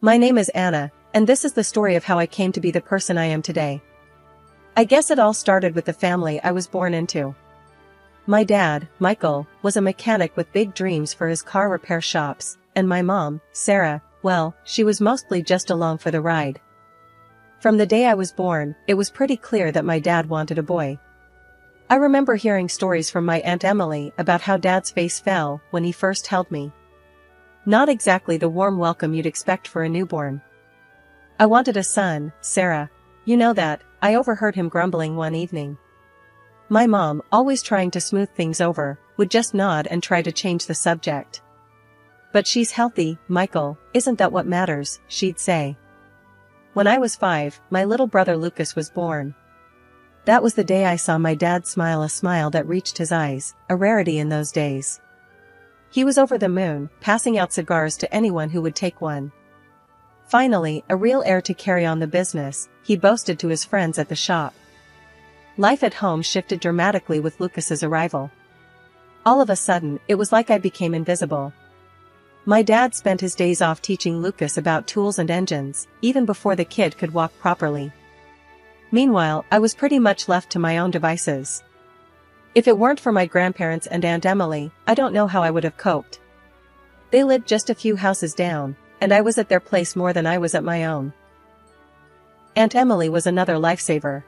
My name is Anna, and this is the story of how I came to be the person I am today. I guess it all started with the family I was born into. My dad, Michael, was a mechanic with big dreams for his car repair shops, and my mom, Sarah, well, she was mostly just along for the ride. From the day I was born, it was pretty clear that my dad wanted a boy. I remember hearing stories from my Aunt Emily about how Dad's face fell when he first held me. Not exactly the warm welcome you'd expect for a newborn. I wanted a son, Sarah. You know that, I overheard him grumbling one evening. My mom, always trying to smooth things over, would just nod and try to change the subject. But she's healthy, Michael, isn't that what matters, she'd say. When I was 5, my little brother Lucas was born. That was the day I saw my dad smile, a smile that reached his eyes, a rarity in those days. He was over the moon, passing out cigars to anyone who would take one. Finally, a real heir to carry on the business, he boasted to his friends at the shop. Life at home shifted dramatically with Lucas's arrival. All of a sudden, it was like I became invisible. My dad spent his days off teaching Lucas about tools and engines, even before the kid could walk properly. Meanwhile, I was pretty much left to my own devices. If it weren't for my grandparents and Aunt Emily, I don't know how I would have coped. They lived just a few houses down, and I was at their place more than I was at my own. Aunt Emily was another lifesaver.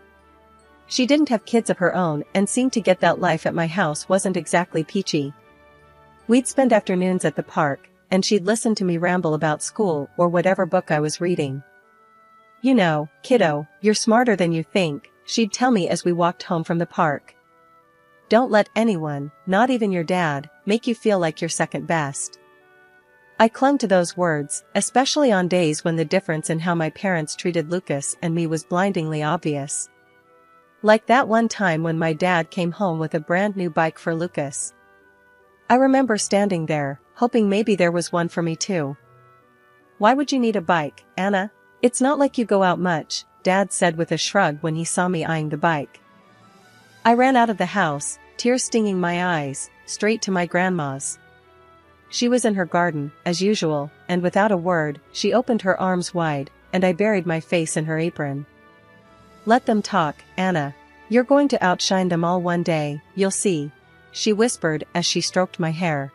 She didn't have kids of her own and seemed to get that life at my house wasn't exactly peachy. We'd spend afternoons at the park, and she'd listen to me ramble about school or whatever book I was reading. You know, kiddo, you're smarter than you think, she'd tell me as we walked home from the park. Don't let anyone, not even your dad, make you feel like you're second best. I clung to those words, especially on days when the difference in how my parents treated Lucas and me was blindingly obvious. Like that one time when my dad came home with a brand new bike for Lucas. I remember standing there, hoping maybe there was one for me too. Why would you need a bike, Anna? It's not like you go out much, Dad said with a shrug when he saw me eyeing the bike. I ran out of the house, tears stinging my eyes, straight to my grandma's. She was in her garden, as usual, and without a word, she opened her arms wide, and I buried my face in her apron. Let them talk, Anna. You're going to outshine them all one day, you'll see, she whispered as she stroked my hair.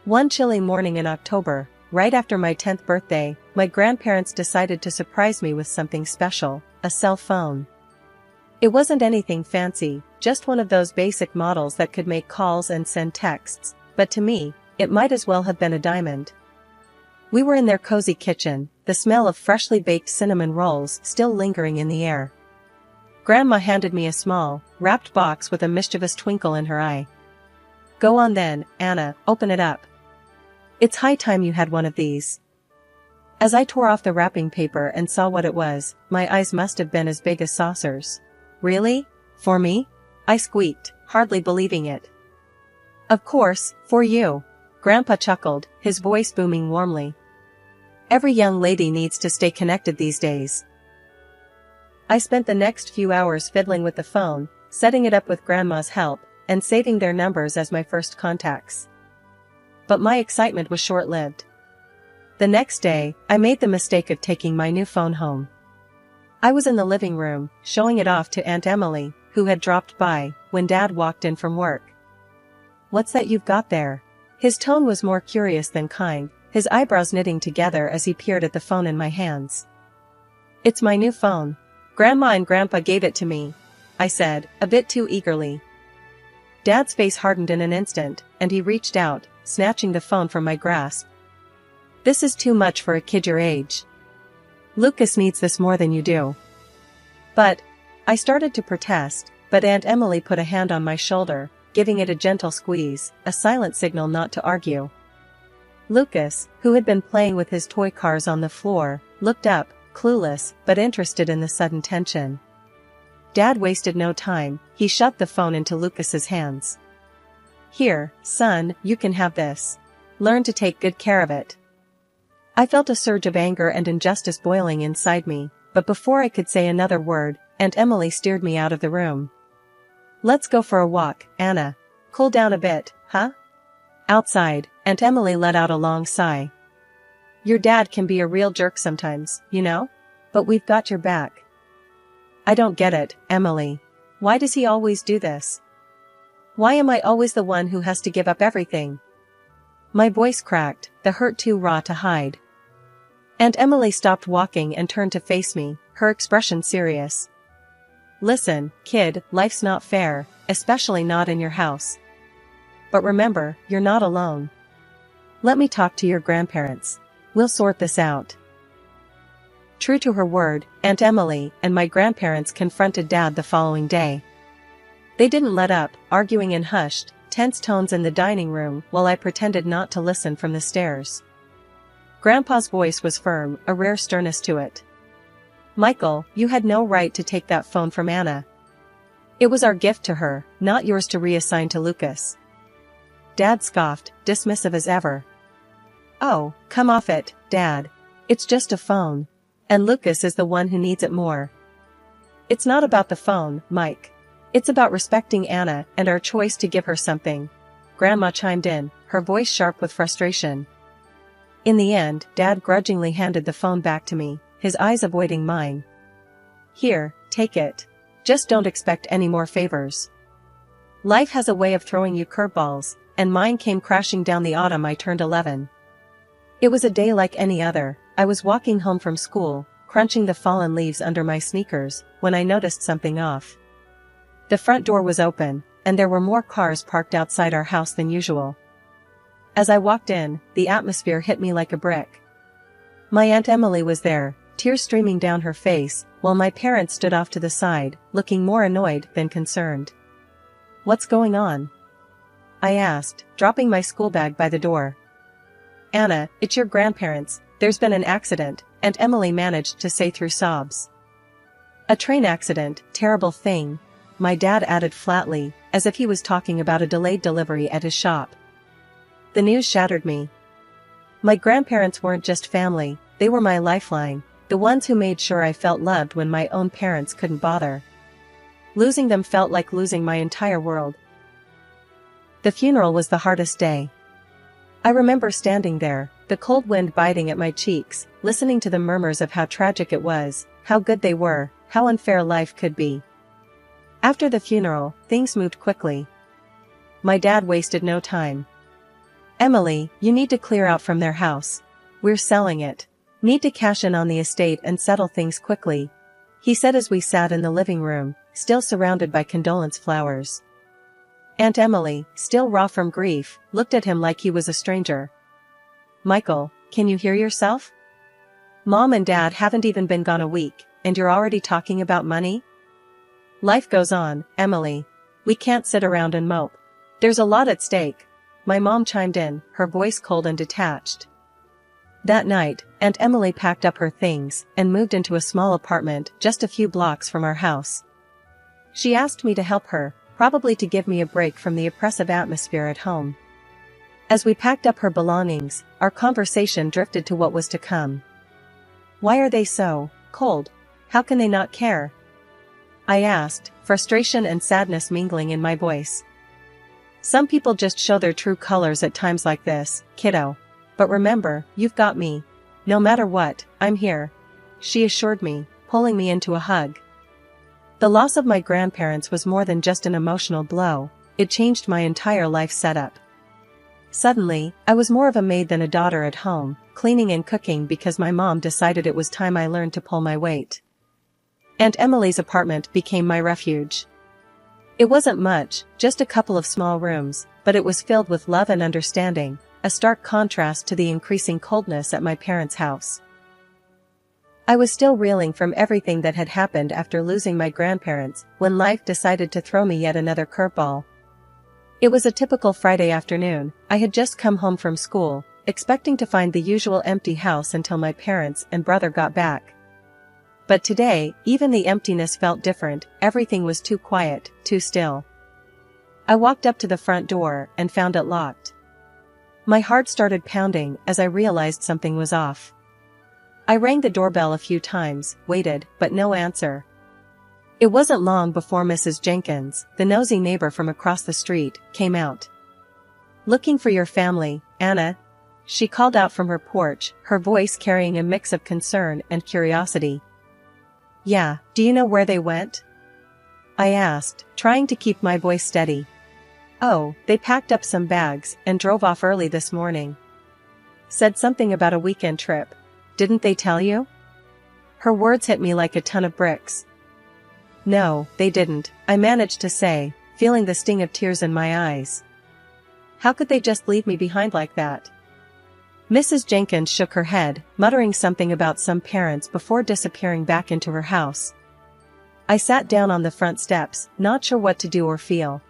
One chilly morning in October, right after my 10th birthday, my grandparents decided to surprise me with something special, a cell phone. It wasn't anything fancy, just one of those basic models that could make calls and send texts, but to me, it might as well have been a diamond. We were in their cozy kitchen, the smell of freshly baked cinnamon rolls still lingering in the air. Grandma handed me a small, wrapped box with a mischievous twinkle in her eye. Go on then, Anna, open it up. It's high time you had one of these. As I tore off the wrapping paper and saw what it was, my eyes must have been as big as saucers. Really? For me? I squeaked, hardly believing it. Of course, for you. Grandpa chuckled, his voice booming warmly. Every young lady needs to stay connected these days. I spent the next few hours fiddling with the phone, setting it up with Grandma's help, and saving their numbers as my first contacts. But my excitement was short-lived. The next day, I made the mistake of taking my new phone home. I was in the living room, showing it off to Aunt Emily, who had dropped by, when Dad walked in from work. What's that you've got there? His tone was more curious than kind, his eyebrows knitting together as he peered at the phone in my hands. It's my new phone. Grandma and Grandpa gave it to me, I said, a bit too eagerly. Dad's face hardened in an instant, and he reached out, snatching the phone from my grasp. This is too much for a kid your age. Lucas needs this more than you do. But, I started to protest, but Aunt Emily put a hand on my shoulder, giving it a gentle squeeze, a silent signal not to argue. Lucas, who had been playing with his toy cars on the floor, looked up, clueless, but interested in the sudden tension. Dad wasted no time, he shoved the phone into Lucas's hands. Here, son, you can have this. Learn to take good care of it. I felt a surge of anger and injustice boiling inside me, but before I could say another word, Aunt Emily steered me out of the room. Let's go for a walk, Anna. Cool down a bit, huh? Outside, Aunt Emily let out a long sigh. Your dad can be a real jerk sometimes, you know? But we've got your back. I don't get it, Emily. Why does he always do this? Why am I always the one who has to give up everything? My voice cracked, the hurt too raw to hide. Aunt Emily stopped walking and turned to face me, her expression serious. Listen, kid, life's not fair, especially not in your house. But remember, you're not alone. Let me talk to your grandparents. We'll sort this out. True to her word, Aunt Emily and my grandparents confronted Dad the following day. They didn't let up, arguing in hushed, tense tones in the dining room while I pretended not to listen from the stairs. Grandpa's voice was firm, a rare sternness to it. Michael, you had no right to take that phone from Anna. It was our gift to her, not yours to reassign to Lucas. Dad scoffed, dismissive as ever. Oh, come off it, Dad. It's just a phone. And Lucas is the one who needs it more. It's not about the phone, Mike. It's about respecting Anna and our choice to give her something. Grandma chimed in, her voice sharp with frustration. In the end, Dad grudgingly handed the phone back to me, his eyes avoiding mine. Here, take it. Just don't expect any more favors. Life has a way of throwing you curveballs, and mine came crashing down the autumn I turned 11. It was a day like any other. I was walking home from school, crunching the fallen leaves under my sneakers, when I noticed something off. The front door was open, and there were more cars parked outside our house than usual. As I walked in, the atmosphere hit me like a brick. My Aunt Emily was there, tears streaming down her face, while my parents stood off to the side, looking more annoyed than concerned. What's going on? I asked, dropping my school bag by the door. Anna, it's your grandparents, there's been an accident, Aunt Emily managed to say through sobs. A train accident, terrible thing, my dad added flatly, as if he was talking about a delayed delivery at his shop. The news shattered me. My grandparents weren't just family, they were my lifeline, the ones who made sure I felt loved when my own parents couldn't bother. Losing them felt like losing my entire world. The funeral was the hardest day. I remember standing there, the cold wind biting at my cheeks, listening to the murmurs of how tragic it was, how good they were, how unfair life could be. After the funeral, things moved quickly. My dad wasted no time. Emily, you need to clear out from their house. We're selling it. Need to cash in on the estate and settle things quickly, he said as we sat in the living room, still surrounded by condolence flowers. Aunt Emily, still raw from grief, looked at him like he was a stranger. Michael, can you hear yourself? Mom and Dad haven't even been gone a week, and you're already talking about money? Life goes on, Emily. We can't sit around and mope. There's a lot at stake. My mom chimed in, her voice cold and detached. That night, Aunt Emily packed up her things and moved into a small apartment just a few blocks from our house. She asked me to help her, probably to give me a break from the oppressive atmosphere at home. As we packed up her belongings, our conversation drifted to what was to come. Why are they so cold? How can they not care? I asked, frustration and sadness mingling in my voice. Some people just show their true colors at times like this, kiddo. But remember, you've got me. No matter what, I'm here, she assured me, pulling me into a hug. The loss of my grandparents was more than just an emotional blow, it changed my entire life setup. Suddenly, I was more of a maid than a daughter at home, cleaning and cooking because my mom decided it was time I learned to pull my weight. Aunt Emily's apartment became my refuge. It wasn't much, just a couple of small rooms, but it was filled with love and understanding, a stark contrast to the increasing coldness at my parents' house. I was still reeling from everything that had happened after losing my grandparents when life decided to throw me yet another curveball. It was a typical Friday afternoon. I had just come home from school, expecting to find the usual empty house until my parents and brother got back. But today, even the emptiness felt different, everything was too quiet, too still. I walked up to the front door and found it locked. My heart started pounding as I realized something was off. I rang the doorbell a few times, waited, but no answer. It wasn't long before Mrs. Jenkins, the nosy neighbor from across the street, came out. "Looking for your family, Anna?" she called out from her porch, her voice carrying a mix of concern and curiosity. "Yeah, do you know where they went?" I asked, trying to keep my voice steady. "Oh, they packed up some bags and drove off early this morning. Said something about a weekend trip. Didn't they tell you?" Her words hit me like a ton of bricks. "No, they didn't," I managed to say, feeling the sting of tears in my eyes. "How could they just leave me behind like that?" Mrs. Jenkins shook her head, muttering something about some parents before disappearing back into her house. I sat down on the front steps, not sure what to do or feel.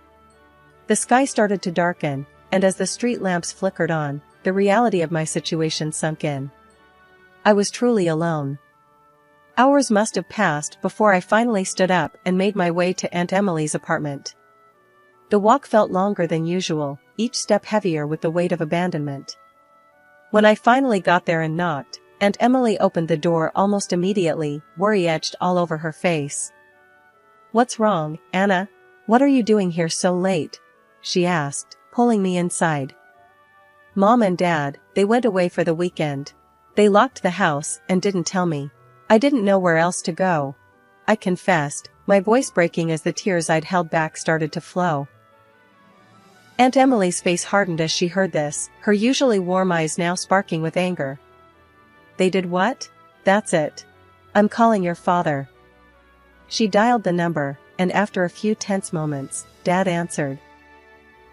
The sky started to darken, and as the street lamps flickered on, the reality of my situation sunk in. I was truly alone. Hours must have passed before I finally stood up and made my way to Aunt Emily's apartment. The walk felt longer than usual, each step heavier with the weight of abandonment. When I finally got there and knocked, Aunt Emily opened the door almost immediately, worry etched all over her face. "What's wrong, Anna? What are you doing here so late?" she asked, pulling me inside. "Mom and Dad, they went away for the weekend. They locked the house and didn't tell me. I didn't know where else to go," I confessed, my voice breaking as the tears I'd held back started to flow. Aunt Emily's face hardened as she heard this, her usually warm eyes now sparking with anger. "They did what?" "That's it. I'm calling your father." She dialed the number, and after a few tense moments, Dad answered.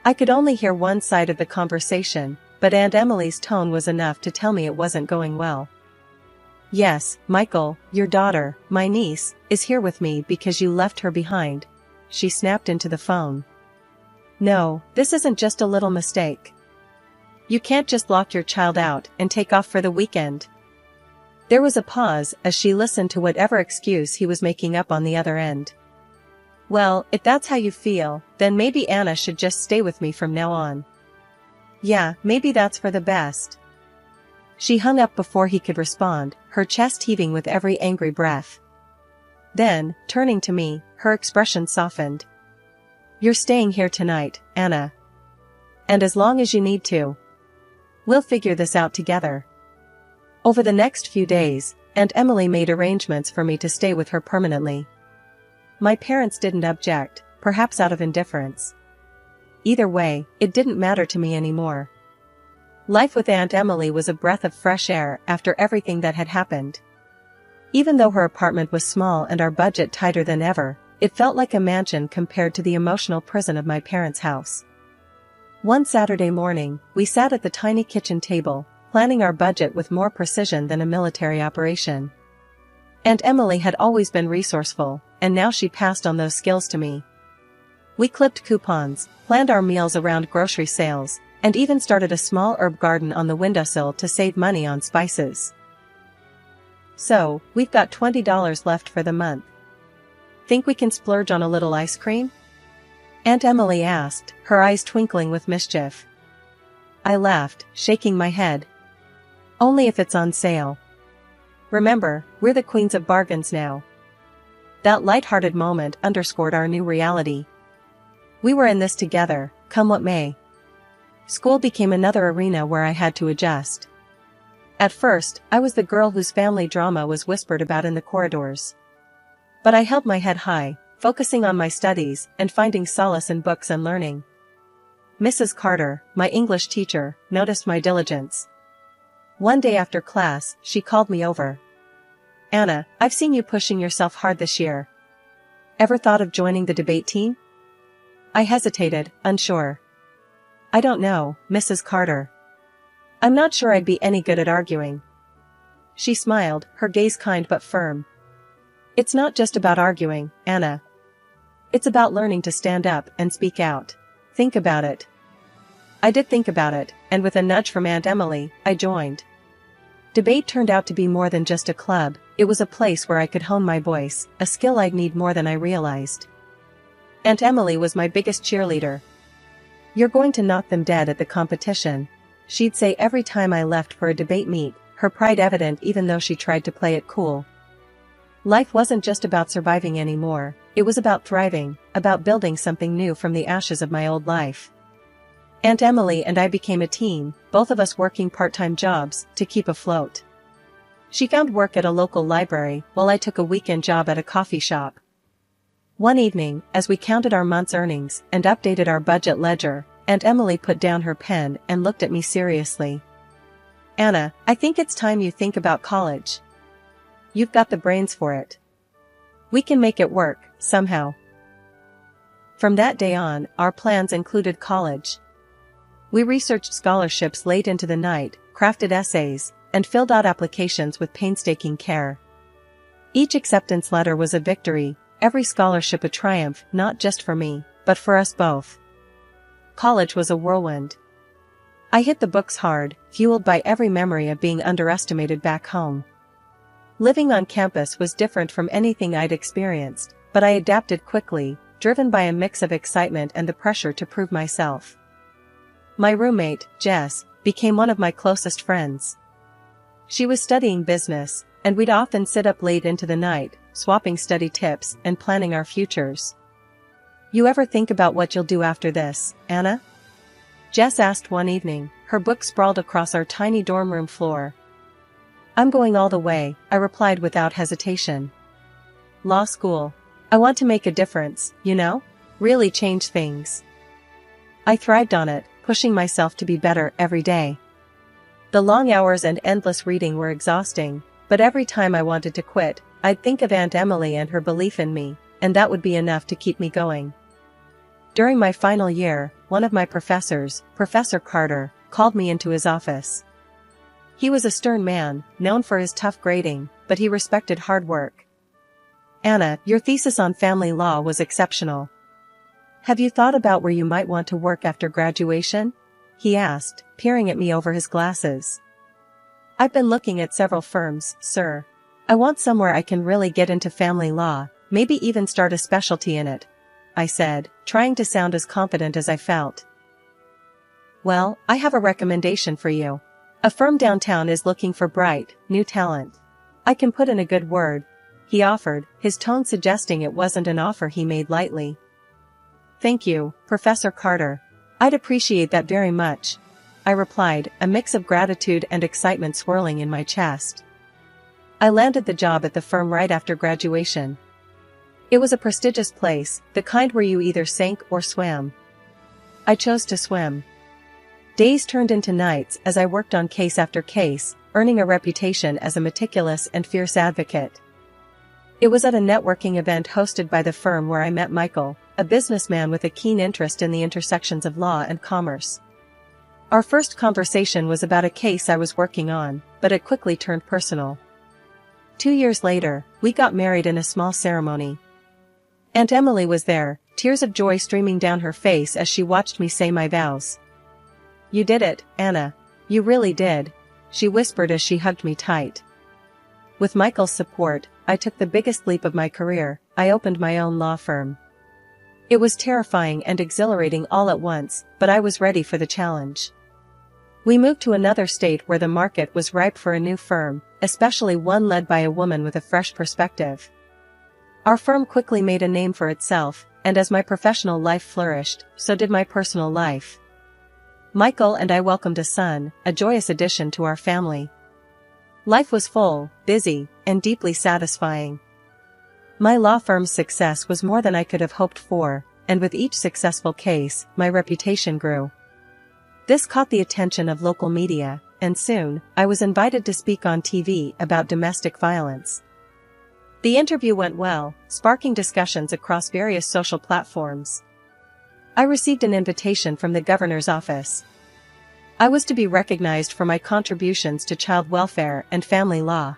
I could only hear one side of the conversation, but Aunt Emily's tone was enough to tell me it wasn't going well. "Yes, Michael, your daughter, my niece, is here with me because you left her behind," she snapped into the phone. "No, this isn't just a little mistake. You can't just lock your child out and take off for the weekend." There was a pause as she listened to whatever excuse he was making up on the other end. "Well, if that's how you feel, then maybe Anna should just stay with me from now on." "Yeah, maybe that's for the best." She hung up before he could respond, her chest heaving with every angry breath. Then, turning to me, her expression softened. "You're staying here tonight, Anna. And as long as you need to. We'll figure this out together." Over the next few days, Aunt Emily made arrangements for me to stay with her permanently. My parents didn't object, perhaps out of indifference. Either way, it didn't matter to me anymore. Life with Aunt Emily was a breath of fresh air after everything that had happened. Even though her apartment was small and our budget tighter than ever, it felt like a mansion compared to the emotional prison of my parents' house. One Saturday morning, we sat at the tiny kitchen table, planning our budget with more precision than a military operation. Aunt Emily had always been resourceful, and now she passed on those skills to me. We clipped coupons, planned our meals around grocery sales, and even started a small herb garden on the windowsill to save money on spices. "So, we've got $20 left for the month. Think we can splurge on a little ice cream?" Aunt Emily asked, her eyes twinkling with mischief. I laughed, shaking my head. "Only if it's on sale. Remember, we're the queens of bargains now." That light-hearted moment underscored our new reality. We were in this together, come what may. School became another arena where I had to adjust. At first, I was the girl whose family drama was whispered about in the corridors. But I held my head high, focusing on my studies and finding solace in books and learning. Mrs. Carter, my English teacher, noticed my diligence. One day after class, she called me over. "Anna, I've seen you pushing yourself hard this year. Ever thought of joining the debate team?" I hesitated, unsure. "I don't know, Mrs. Carter. I'm not sure I'd be any good at arguing." She smiled, her gaze kind but firm. "It's not just about arguing, Anna. It's about learning to stand up and speak out. Think about it." I did think about it, and with a nudge from Aunt Emily, I joined. Debate turned out to be more than just a club, it was a place where I could hone my voice, a skill I'd need more than I realized. Aunt Emily was my biggest cheerleader. "You're going to knock them dead at the competition," she'd say every time I left for a debate meet, her pride evident even though she tried to play it cool. Life wasn't just about surviving anymore, it was about thriving, about building something new from the ashes of my old life. Aunt Emily and I became a team, both of us working part-time jobs to keep afloat. She found work at a local library while I took a weekend job at a coffee shop. One evening, as we counted our month's earnings and updated our budget ledger, Aunt Emily put down her pen and looked at me seriously. "Anna, I think it's time you think about college. You've got the brains for it. We can make it work, somehow." From that day on, our plans included college. We researched scholarships late into the night, crafted essays, and filled out applications with painstaking care. Each acceptance letter was a victory, every scholarship a triumph, not just for me, but for us both. College was a whirlwind. I hit the books hard, fueled by every memory of being underestimated back home. Living on campus was different from anything I'd experienced, but I adapted quickly, driven by a mix of excitement and the pressure to prove myself. My roommate, Jess, became one of my closest friends. She was studying business, and we'd often sit up late into the night, swapping study tips and planning our futures. "You ever think about what you'll do after this, Anna?" Jess asked one evening, her book sprawled across our tiny dorm room floor. "I'm going all the way," I replied without hesitation. "Law school. I want to make a difference, you know? Really change things." I thrived on it, pushing myself to be better every day. The long hours and endless reading were exhausting, but every time I wanted to quit, I'd think of Aunt Emily and her belief in me, and that would be enough to keep me going. During my final year, one of my professors, Professor Carter, called me into his office. He was a stern man, known for his tough grading, but he respected hard work. "Anna, your thesis on family law was exceptional. Have you thought about where you might want to work after graduation?" he asked, peering at me over his glasses. "I've been looking at several firms, sir. I want somewhere I can really get into family law, maybe even start a specialty in it," I said, trying to sound as confident as I felt. "Well, I have a recommendation for you. A firm downtown is looking for bright, new talent. I can put in a good word," he offered, his tone suggesting it wasn't an offer he made lightly. "Thank you, Professor Carter. I'd appreciate that very much," I replied, a mix of gratitude and excitement swirling in my chest. I landed the job at the firm right after graduation. It was a prestigious place, the kind where you either sank or swam. I chose to swim. Days turned into nights as I worked on case after case, earning a reputation as a meticulous and fierce advocate. It was at a networking event hosted by the firm where I met Michael, a businessman with a keen interest in the intersections of law and commerce. Our first conversation was about a case I was working on, but it quickly turned personal. 2 years later, we got married in a small ceremony. Aunt Emily was there, tears of joy streaming down her face as she watched me say my vows. "You did it, Anna. You really did," she whispered as she hugged me tight. With Michael's support, I took the biggest leap of my career. I opened my own law firm. It was terrifying and exhilarating all at once, but I was ready for the challenge. We moved to another state where the market was ripe for a new firm, especially one led by a woman with a fresh perspective. Our firm quickly made a name for itself, and as my professional life flourished, so did my personal life. Michael and I welcomed a son, a joyous addition to our family. Life was full, busy, and deeply satisfying. My law firm's success was more than I could have hoped for, and with each successful case, my reputation grew. This caught the attention of local media, and soon, I was invited to speak on TV about domestic violence. The interview went well, sparking discussions across various social platforms. I received an invitation from the governor's office. I was to be recognized for my contributions to child welfare and family law.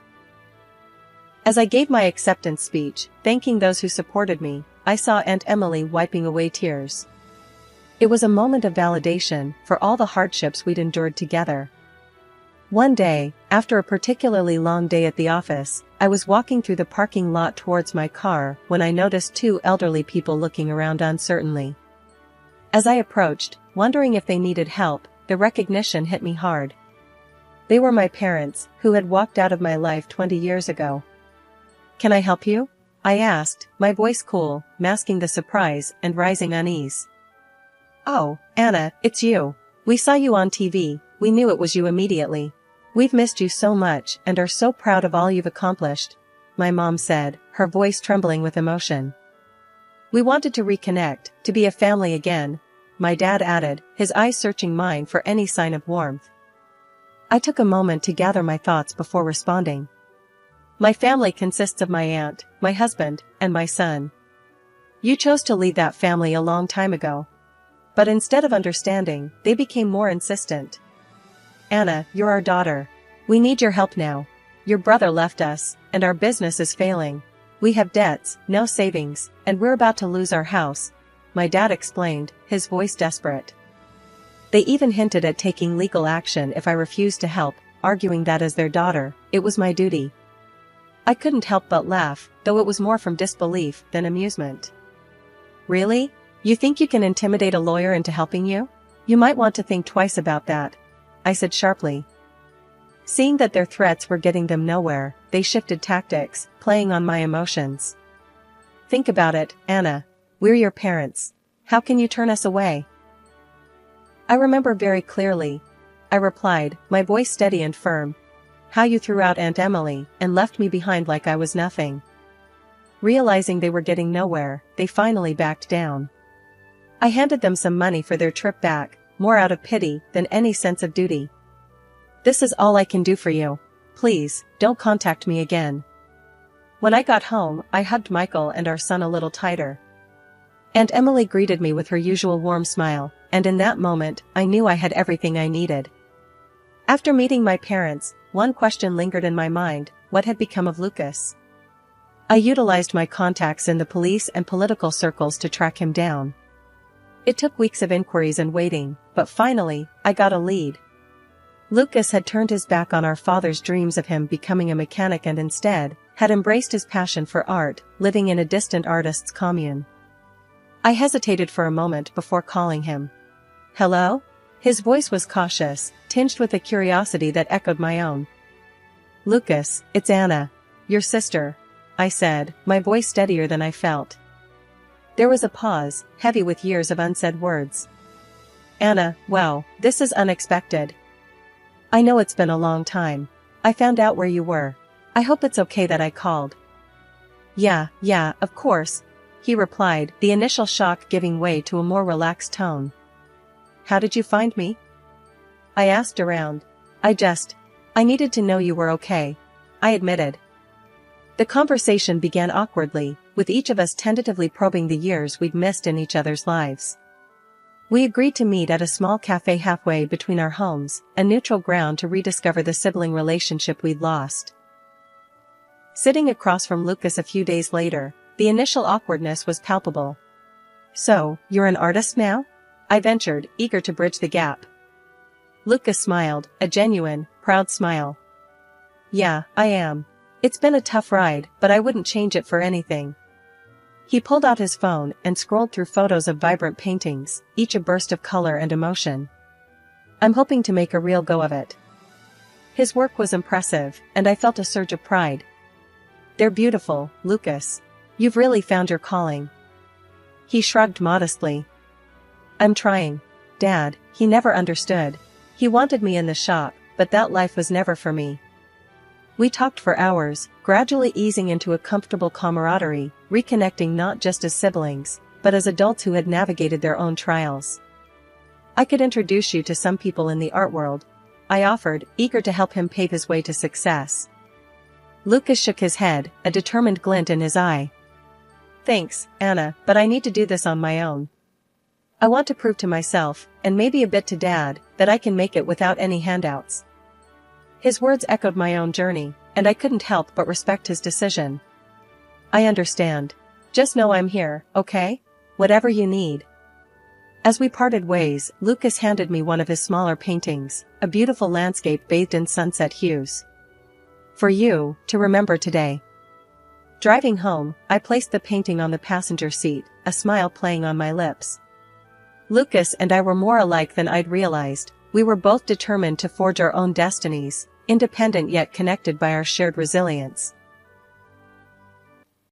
As I gave my acceptance speech, thanking those who supported me, I saw Aunt Emily wiping away tears. It was a moment of validation for all the hardships we'd endured together. One day, after a particularly long day at the office, I was walking through the parking lot towards my car when I noticed 2 elderly people looking around uncertainly. As I approached, wondering if they needed help, the recognition hit me hard. They were my parents, who had walked out of my life 20 years ago. "Can I help you?" I asked, my voice cool, masking the surprise and rising unease. "Oh, Anna, it's you. We saw you on TV, we knew it was you immediately. We've missed you so much and are so proud of all you've accomplished," my mom said, her voice trembling with emotion. "We wanted to reconnect, to be a family again," my dad added, his eyes searching mine for any sign of warmth. I took a moment to gather my thoughts before responding. "My family consists of my aunt, my husband, and my son. You chose to leave that family a long time ago. But instead of understanding, they became more insistent. Anna, you're our daughter. We need your help now. Your brother left us, and our business is failing. We have debts, no savings, and we're about to lose our house," my dad explained, his voice desperate. They even hinted at taking legal action if I refused to help, arguing that as their daughter, it was my duty. I couldn't help but laugh, though it was more from disbelief than amusement. "Really? You think you can intimidate a lawyer into helping you? You might want to think twice about that," I said sharply. Seeing that their threats were getting them nowhere, they shifted tactics, playing on my emotions. "Think about it, Anna. We're your parents. How can you turn us away?" "I remember very clearly," I replied, my voice steady and firm. "How you threw out Aunt Emily and left me behind like I was nothing." Realizing they were getting nowhere, they finally backed down. I handed them some money for their trip back, more out of pity than any sense of duty. "This is all I can do for you. Please, don't contact me again." When I got home, I hugged Michael and our son a little tighter. Aunt Emily greeted me with her usual warm smile, and in that moment, I knew I had everything I needed. After meeting my parents, one question lingered in my mind: what had become of Lucas? I utilized my contacts in the police and political circles to track him down. It took weeks of inquiries and waiting, but finally, I got a lead. Lucas had turned his back on our father's dreams of him becoming a mechanic and instead, had embraced his passion for art, living in a distant artist's commune. I hesitated for a moment before calling him. "Hello?" His voice was cautious, tinged with a curiosity that echoed my own. "Lucas, it's Anna. Your sister," I said, my voice steadier than I felt. There was a pause, heavy with years of unsaid words. "Anna, wow, this is unexpected. I know it's been a long time. I found out where you were. I hope it's okay that I called." Yeah, of course," he replied, the initial shock giving way to a more relaxed tone. "How did you find me?" I asked around. I needed to know you were okay," I admitted. The conversation began awkwardly, with each of us tentatively probing the years we'd missed in each other's lives. We agreed to meet at a small cafe halfway between our homes, a neutral ground to rediscover the sibling relationship we'd lost. Sitting across from Lucas a few days later, the initial awkwardness was palpable. "So, you're an artist now?" I ventured, eager to bridge the gap. Lucas smiled, a genuine, proud smile. "Yeah, I am. It's been a tough ride, but I wouldn't change it for anything." He pulled out his phone and scrolled through photos of vibrant paintings, each a burst of color and emotion. "I'm hoping to make a real go of it." His work was impressive, and I felt a surge of pride. "They're beautiful, Lucas. You've really found your calling." He shrugged modestly. "I'm trying. Dad, he never understood. He wanted me in the shop, but that life was never for me." We talked for hours, gradually easing into a comfortable camaraderie, reconnecting not just as siblings, but as adults who had navigated their own trials. "I could introduce you to some people in the art world," I offered, eager to help him pave his way to success. Lucas shook his head, a determined glint in his eye. "Thanks, Anna, but I need to do this on my own. I want to prove to myself, and maybe a bit to Dad, that I can make it without any handouts." His words echoed my own journey, and I couldn't help but respect his decision. "I understand. Just know I'm here, okay? Whatever you need." As we parted ways, Lucas handed me one of his smaller paintings, a beautiful landscape bathed in sunset hues. "For you, to remember today." Driving home, I placed the painting on the passenger seat, a smile playing on my lips. Lucas and I were more alike than I'd realized. We were both determined to forge our own destinies, independent yet connected by our shared resilience.